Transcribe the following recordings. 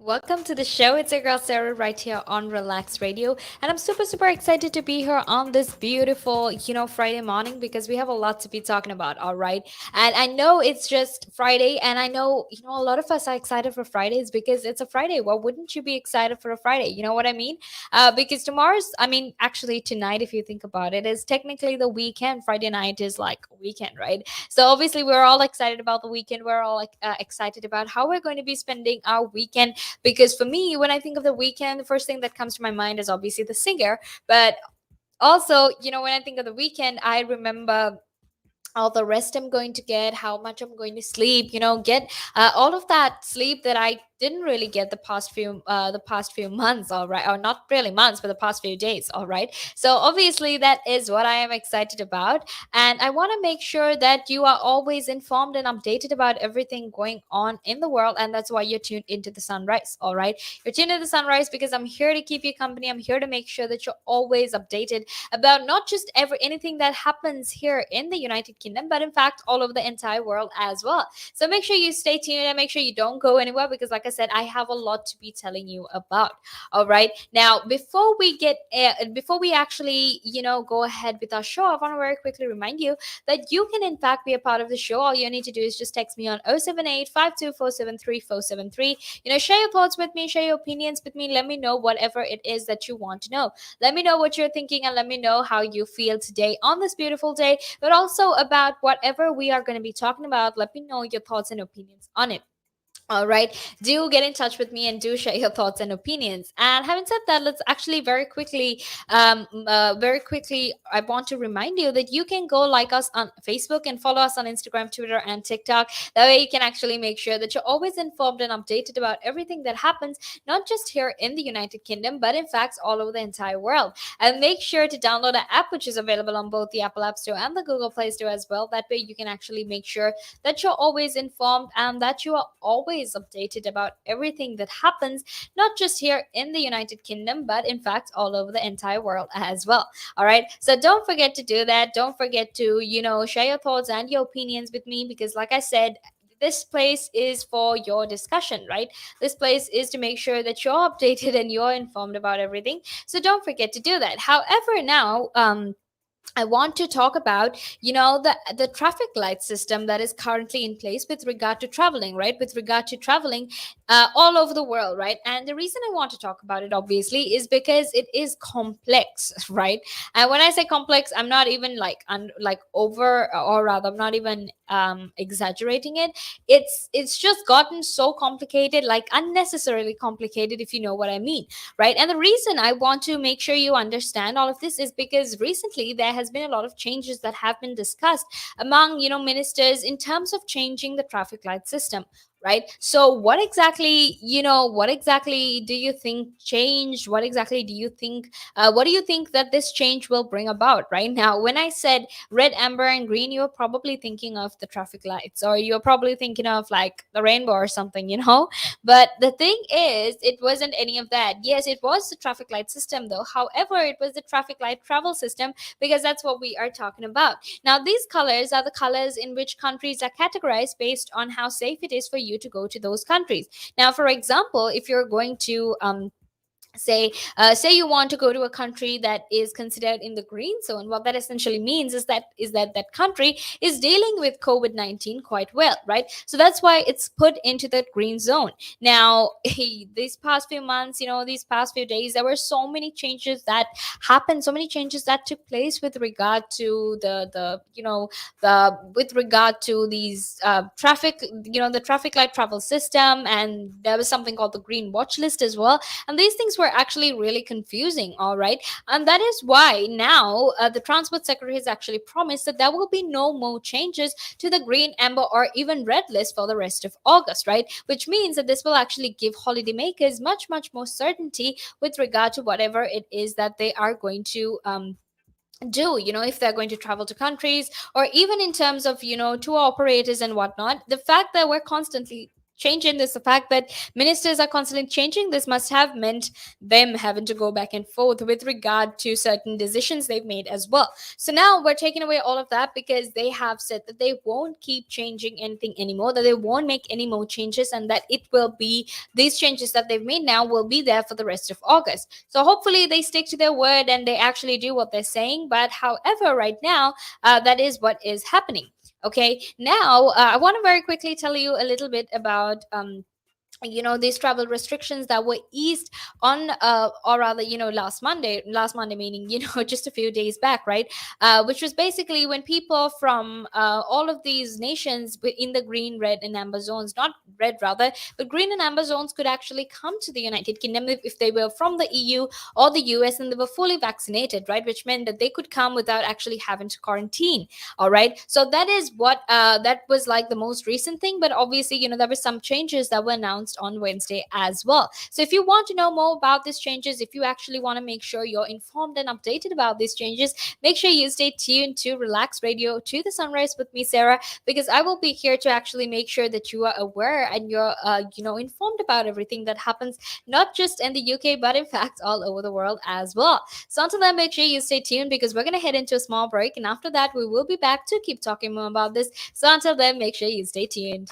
Welcome to the show. It's your girl Sarah right here on Relax Radio. And I'm super excited to be here on this beautiful, Friday morning because we have a lot to be talking about, all right? And I know it's just Friday, and I know, a lot of us are excited for Fridays because it's a Friday. Well, wouldn't you be excited for a Friday? You know what I mean? Because actually tonight, if you think about it, is technically the weekend. Friday night is like a weekend, right? So obviously, we're all excited about the weekend. We're all like excited about how we're going to be spending our weekend because for me, when I think of the weekend, the first thing that comes to my mind is obviously the singer. But also, when I think of the weekend, I remember all the rest I'm going to get, how much I'm going to sleep, get all of that sleep that I didn't really get the past few months, all right, or not really months, but the past few days, all right. So obviously that is what I am excited about, and I want to make sure that you are always informed and updated about everything going on in the world, and that's why you're tuned into the sunrise, all right. You're tuned into the sunrise because I'm here to keep you company. I'm here to make sure that you're always updated about not just anything that happens here in the United Kingdom, but in fact all over the entire world as well. So make sure you stay tuned and make sure you don't go anywhere because, like I said, I have a lot to be telling you about. All right. Now, before we actually, go ahead with our show, I want to very quickly remind you that you can in fact be a part of the show. All you need to do is just text me on 078 share your thoughts with me, share your opinions with me. Let me know whatever it is that you want to know. Let me know what you're thinking and let me know how you feel today on this beautiful day, but also about whatever we are going to be talking about. Let me know your thoughts and opinions on it. All right, do get in touch with me and do share your thoughts and opinions. And having said that, let's actually very quickly, I want to remind you that you can go like us on Facebook and follow us on Instagram, Twitter, and TikTok. That way, you can actually make sure that you're always informed and updated about everything that happens, not just here in the United Kingdom, but in fact all over the entire world. And make sure to download the app, which is available on both the Apple App Store and the Google Play Store as well. That way, you can actually make sure that you're always informed and that you are always updated about everything that happens, not just here in the United Kingdom, but in fact all over the entire world as well. All right. So don't forget to do that. Don't forget to, share your thoughts and your opinions with me because, like I said, this place is for your discussion, right? This place is to make sure that you're updated and you're informed about everything. So don't forget to do that. However, now, I want to talk about, the traffic light system that is currently in place with regard to traveling, right? With regard to traveling all over the world, right? And the reason I want to talk about it, obviously, is because it is complex, right? And when I say complex, I'm not even like over, or rather, I'm not even exaggerating it. It's just gotten so complicated, like unnecessarily complicated, if you know what I mean, right? And the reason I want to make sure you understand all of this is because recently there has been a lot of changes that have been discussed among, ministers in terms of changing the traffic light system, right? So what exactly do you think changed? What do you think that this change will bring about? Right now, when I said red, amber, and green, you're probably thinking of the traffic lights, or you're probably thinking of like the rainbow or something, but the thing is, it wasn't any of that. Yes, it was the traffic light system, though. However, it was the traffic light travel system because that's what we are talking about. Now, these colors are the colors in which countries are categorized based on how safe it is for you to go to those countries. Now, for example, if you're going to say you want to go to a country that is considered in the green zone, what that essentially means is that that country is dealing with COVID-19 quite well, right? So that's why it's put into that green zone. Now, these past few months, these past few days, there were so many changes that happened, so many changes that took place with regard to the with regard to these traffic, the traffic light travel system, and there was something called the green watch list as well. And these things were actually really confusing, all right. And that is why now the transport secretary has actually promised that there will be no more changes to the green, amber, or even red list for the rest of August, right? Which means that this will actually give holidaymakers much more certainty with regard to whatever it is that they are going to do, if they're going to travel to countries, or even in terms of tour operators and whatnot. The fact that we're constantly change in this. The fact that ministers are constantly changing this must have meant them having to go back and forth with regard to certain decisions they've made as well. So now we're taking away all of that because they have said that they won't keep changing anything anymore, that they won't make any more changes, and that it will be these changes that they've made now will be there for the rest of August. So hopefully they stick to their word and they actually do what they're saying. But however, right now, that is what is happening. Okay, now I want to very quickly tell you a little bit about these travel restrictions that were eased on or rather last Monday, meaning just a few days back, right? Which was basically when people from all of these nations in the green, red and amber zones, not red rather, but green and amber zones, could actually come to the United Kingdom if they were from the EU or the US and they were fully vaccinated, right? Which meant that they could come without actually having to quarantine. All right, so that is what that was like the most recent thing. But obviously, there were some changes that were announced on Wednesday as well. So if you want to know more about these changes, if you actually want to make sure you're informed and updated about these changes, make sure you stay tuned to Relax Radio to the Sunrise with me, Sarah, because I will be here to actually make sure that you are aware and you're informed about everything that happens, not just in the UK but in fact all over the world as well. So until then, make sure you stay tuned because we're going to head into a small break, and after that we will be back to keep talking more about this. So until then, make sure you stay tuned.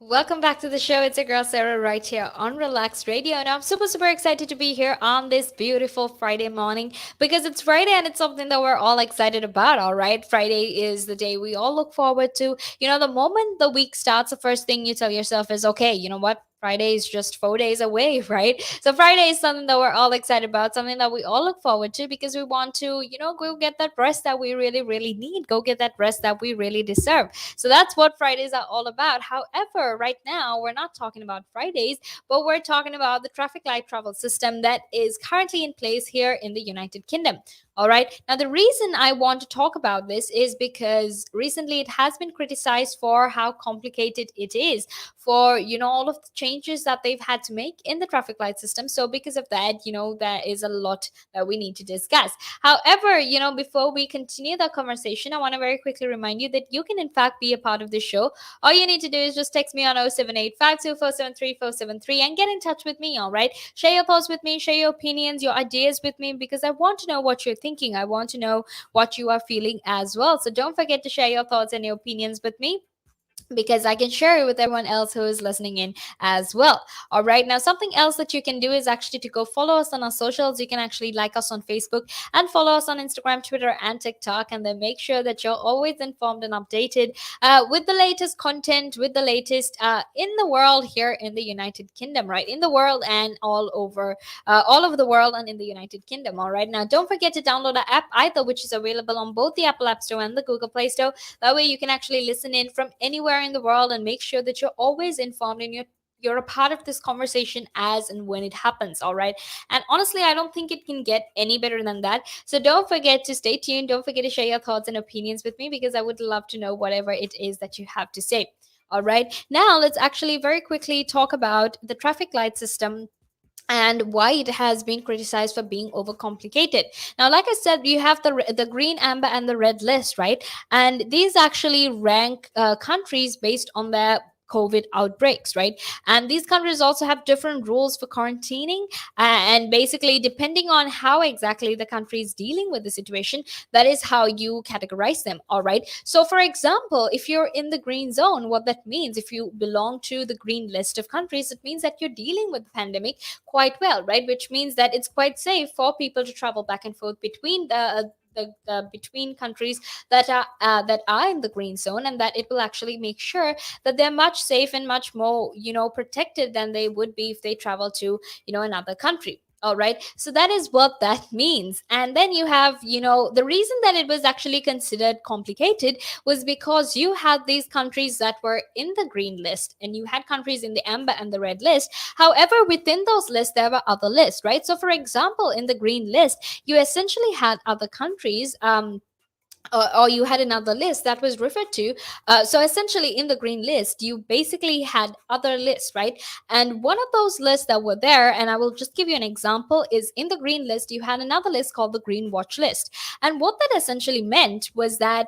Welcome back to the show. It's your girl Sarah right here on Relax Radio, and I'm super excited to be here on this beautiful Friday morning because it's Friday and it's something that we're all excited about. All right, Friday is the day we all look forward to. The moment the week starts, the first thing you tell yourself is, okay, you know what? Friday is just 4 days away, right? So Friday is something that we're all excited about, something that we all look forward to because we want to, go get that rest that we really need, go get that rest that we really deserve. So that's what Fridays are all about. However, right now we're not talking about Fridays, but we're talking about the traffic light travel system that is currently in place here in the United Kingdom. All right. Now, the reason I want to talk about this is because recently it has been criticized for how complicated it is, for all of the changes that they've had to make in the traffic light system. So because of that, there is a lot that we need to discuss. However, before we continue the conversation, I want to very quickly remind you that you can in fact be a part of the show. All you need to do is just text me on 078 and get in touch with me. All right, share your thoughts with me, share your opinions, your ideas with me, because I want to know what you're thinking thinking. I want to know what you are feeling as well. So don't forget to share your thoughts and your opinions with me, because I can share it with everyone else who is listening in as well. All right. Now, something else that you can do is actually to go follow us on our socials. You can actually like us on Facebook and follow us on Instagram, Twitter, and TikTok. And then make sure that you're always informed and updated with the latest content, with the latest in the world here in the United Kingdom, right? In the world and all over the world and in the United Kingdom. All right. Now, don't forget to download our app either, which is available on both the Apple App Store and the Google Play Store. That way you can actually listen in from anywhere in the world and make sure that you're always informed and you're a part of this conversation as and when it happens. All right. And honestly, I don't think it can get any better than that. So don't forget to stay tuned. Don't forget to share your thoughts and opinions with me, because I would love to know whatever it is that you have to say. All right. Now let's actually very quickly talk about the traffic light system and why it has been criticized for being overcomplicated. Now, like I said, you have the green, amber, and the red list, right? And these actually rank countries based on their COVID outbreaks, right? And these countries also have different rules for quarantining, and basically, depending on how exactly the country is dealing with the situation, that is how you categorize them. All right. So, for example, if you're in the green zone, what that means, if you belong to the green list of countries, it means that you're dealing with the pandemic quite well, right? Which means that it's quite safe for people to travel back and forth between between countries that are in the green zone, and that it will actually make sure that they're much safe and much more protected than they would be if they travel to another country. All right. So that is what that means. And then you have, the reason that it was actually considered complicated was because you had these countries that were in the green list and you had countries in the amber and the red list. However, within those lists, there were other lists, right? So, for example, in the green list, you essentially had other countries. Or you had another list that was referred to. So essentially, in the green list, you basically had other lists, right? And one of those lists that were there, and I will just give you an example, is in the green list, you had another list called the green watch list. And what that essentially meant was that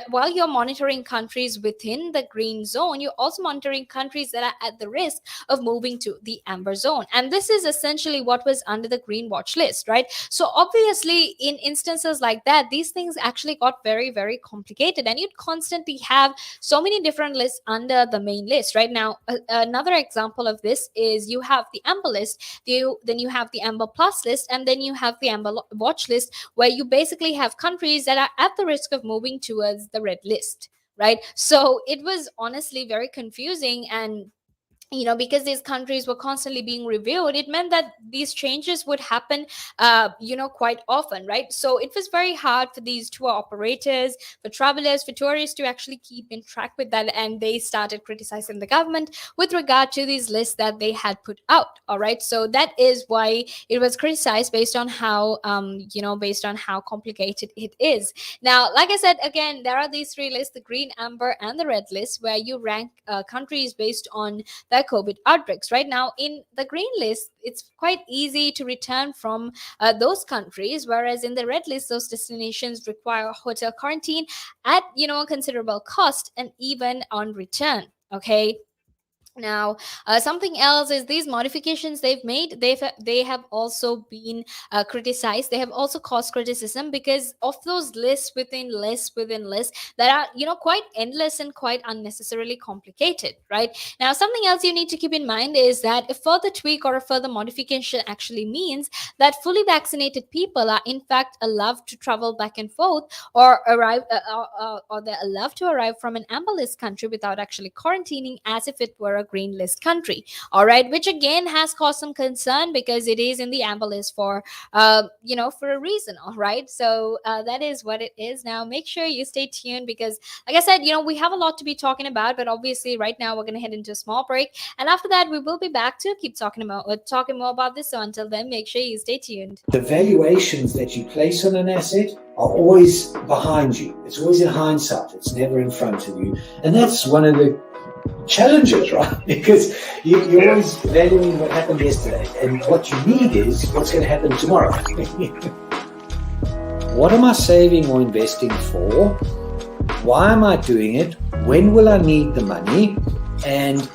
while you're monitoring countries within the green zone, you're also monitoring countries that are at the risk of moving to the amber zone. And this is essentially what was under the green watch list, right? So obviously, in instances like that, these things actually got very, very complicated, and you'd constantly have so many different lists under the main list. Right now, another example of this is you have the amber list, then you have the amber plus list, and then you have the amber watch list, where you basically have countries that are at the risk of moving towards the red list, right? So it was honestly very confusing, and because these countries were constantly being reviewed, it meant that these changes would happen, quite often, right? So it was very hard for these tour operators, for travelers, for tourists to actually keep in track with that. And they started criticizing the government with regard to these lists that they had put out. All right. So that is why it was criticized based on how, based on how complicated it is. Now, like I said, again, there are these three lists, the green, amber, and the red list, where you rank countries based on their COVID outbreaks. Right now, in the green list, it's quite easy to return from those countries, whereas in the red list, those destinations require hotel quarantine at a considerable cost, and even on return. Okay. Now, something else is these modifications they've made. They have also been criticized. They have also caused criticism because of those lists within lists within lists that are quite endless and quite unnecessarily complicated. Right now, something else you need to keep in mind is that a further tweak or a further modification actually means that fully vaccinated people are in fact allowed to travel back and forth or arrive, or they're allowed to arrive from an amber list country without actually quarantining, as if it were a green list country. All right, which again has caused some concern because it is in the amber list for for a reason. All right, so that is what it is. Now make sure you stay tuned, because like I said, we have a lot to be talking about, but obviously right now we're going to head into a small break, and after that we will be back to keep talking more about this. So until then, make sure you stay tuned. The valuations that you place on an asset are always behind you. It's always in hindsight. It's never in front of you. And that's one of the challenges, right? Because you're always valuing what happened yesterday, and what you need is what's going to happen tomorrow. What am I saving or investing for? Why am I doing it? When will I need the money? And